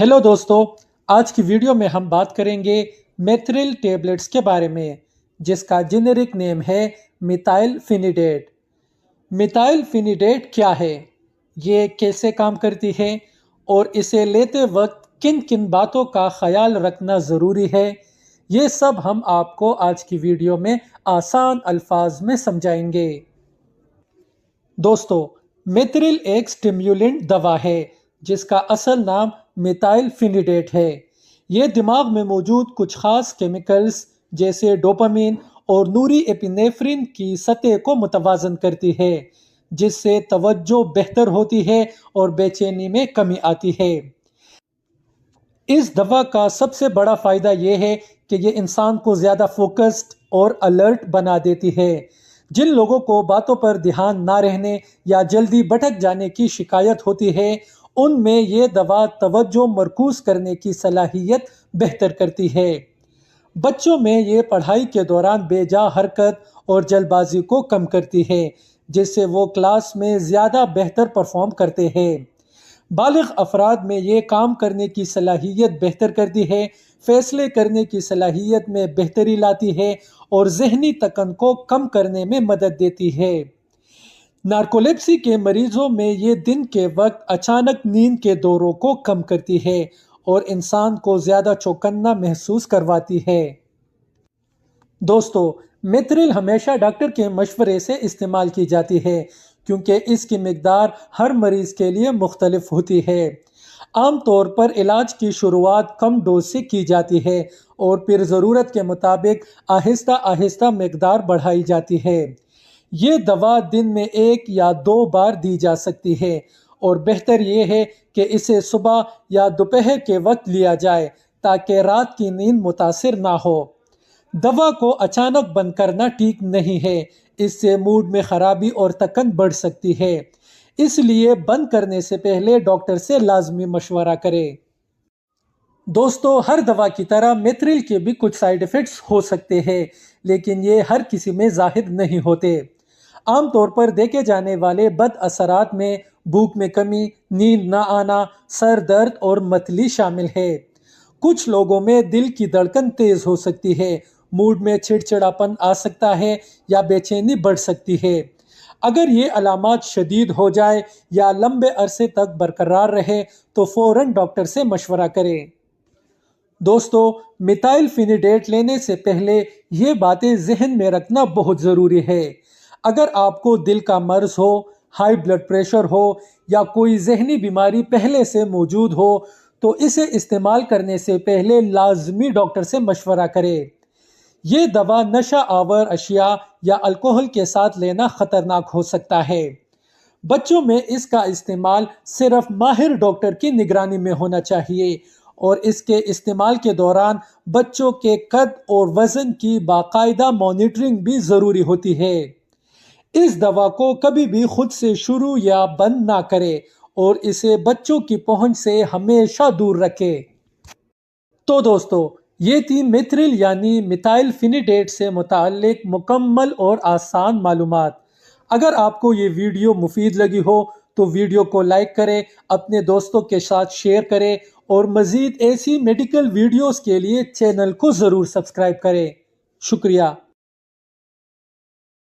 Hello दोस्तों। आज की वीडियो में हम बात करेंगे मेथ्रिल टेबलेट्स के बारे में, जिसका जेनेरिक नेम है मिथाइलफिनिडेट। मिथाइलफिनिडेट क्या है, ये कैसे काम करती है और इसे लेते वक्त किन किन बातों का ख्याल रखना ज़रूरी है, ये सब हम आपको आज की वीडियो में आसान अल्फाज में समझाएंगे। दोस्तों, मेथ्रिल एक स्टिम्युलेंट दवा है जिसका असल नाम मिथाइलफिनिडेट है। ये दिमाग में मौजूद कुछ खास केमिकल्स जैसे डोपामिन और नूरिएपिनेफ्रिन की सतह को मुतवाजन करती है, जिससे तवज्जो बेहतर होती है और बेचैनी में कमी आती है। इस दवा का सबसे बड़ा फायदा यह है कि ये इंसान को ज्यादा फोकस्ड और अलर्ट बना देती है। जिन लोगों को बातों पर ध्यान ना रहने या जल्दी भटक जाने की शिकायत होती है, उनमें ये दवा तवज्जो मरकूज करने की सलाहियत बेहतर करती है। बच्चों में ये पढ़ाई के दौरान बेजा हरकत और जल्दबाजी को कम करती है, जिससे वो क्लास में ज़्यादा बेहतर परफॉर्म करते हैं। बालिग अफराद में ये काम करने की सलाहियत बेहतर करती है, फैसले करने की सलाहियत में बेहतरी लाती है और जहनी तकन को कम करने में मदद देती है। नार्कोलेप्सी के मरीजों में ये दिन के वक्त अचानक नींद के दौरों को कम करती है और इंसान को ज़्यादा चौकन्ना महसूस करवाती है। दोस्तों, मेथ्रिल हमेशा डॉक्टर के मशवरे से इस्तेमाल की जाती है, क्योंकि इसकी मिकदार हर मरीज के लिए मुख्तलिफ होती है। आमतौर पर इलाज की शुरुआत कम डोज से की जाती है और फिर ज़रूरत के मुताबिक आहिस्ता आहिस्ता मिकदार बढ़ाई जाती है। ये दवा दिन में 1 या 2 बार दी जा सकती है और बेहतर ये है कि इसे सुबह या दोपहर के वक्त लिया जाए ताकि रात की नींद मुतासिर ना हो। दवा को अचानक बंद करना ठीक नहीं है, इससे मूड में खराबी और थकन बढ़ सकती है। इसलिए बंद करने से पहले डॉक्टर से लाजमी मशवरा करें। दोस्तों, हर दवा की तरह मेथ्रिल के भी कुछ साइड इफ़ेक्ट्स हो सकते हैं, लेकिन ये हर किसी में ज़ाहिर नहीं होते। आमतौर पर देखे जाने वाले बद असरात में भूख में कमी, नींद न आना, सर दर्द और मतली शामिल है। कुछ लोगों में दिल की धड़कन तेज हो सकती है, मूड में चिड़चिड़ापन आ सकता है या बेचैनी बढ़ सकती है। अगर ये अलामात शदीद हो जाए या लंबे अरसे तक बरकरार रहे तो फौरन डॉक्टर से मशवरा करें। दोस्तों, मिथाइलफिनिडेट लेने से पहले ये बातें जहन में रखना बहुत ज़रूरी है। अगर आपको दिल का मर्ज हो, हाई ब्लड प्रेशर हो या कोई जहनी बीमारी पहले से मौजूद हो, तो इसे इस्तेमाल करने से पहले लाजमी डॉक्टर से मशवरा करें। ये दवा नशा आवर अशिया या अल्कोहल के साथ लेना खतरनाक हो सकता है। बच्चों में इसका इस्तेमाल सिर्फ माहिर डॉक्टर की निगरानी में होना चाहिए और इसके इस्तेमाल के दौरान बच्चों के कद और वजन की बाकायदा मॉनिटरिंग भी ज़रूरी होती है। इस दवा को कभी भी खुद से शुरू या बंद ना करें और इसे बच्चों की पहुंच से हमेशा दूर रखें। तो दोस्तों, ये थी मेथ्रिल यानी मिथाइलफिनिडेट से मुताल्लिक मुकम्मल और आसान मालूमात। अगर आपको ये वीडियो मुफीद लगी हो तो वीडियो को लाइक करें, अपने दोस्तों के साथ शेयर करें और मज़ीद ऐसी मेडिकल वीडियोस के लिए चैनल को ज़रूर सब्सक्राइब करें। शुक्रिया।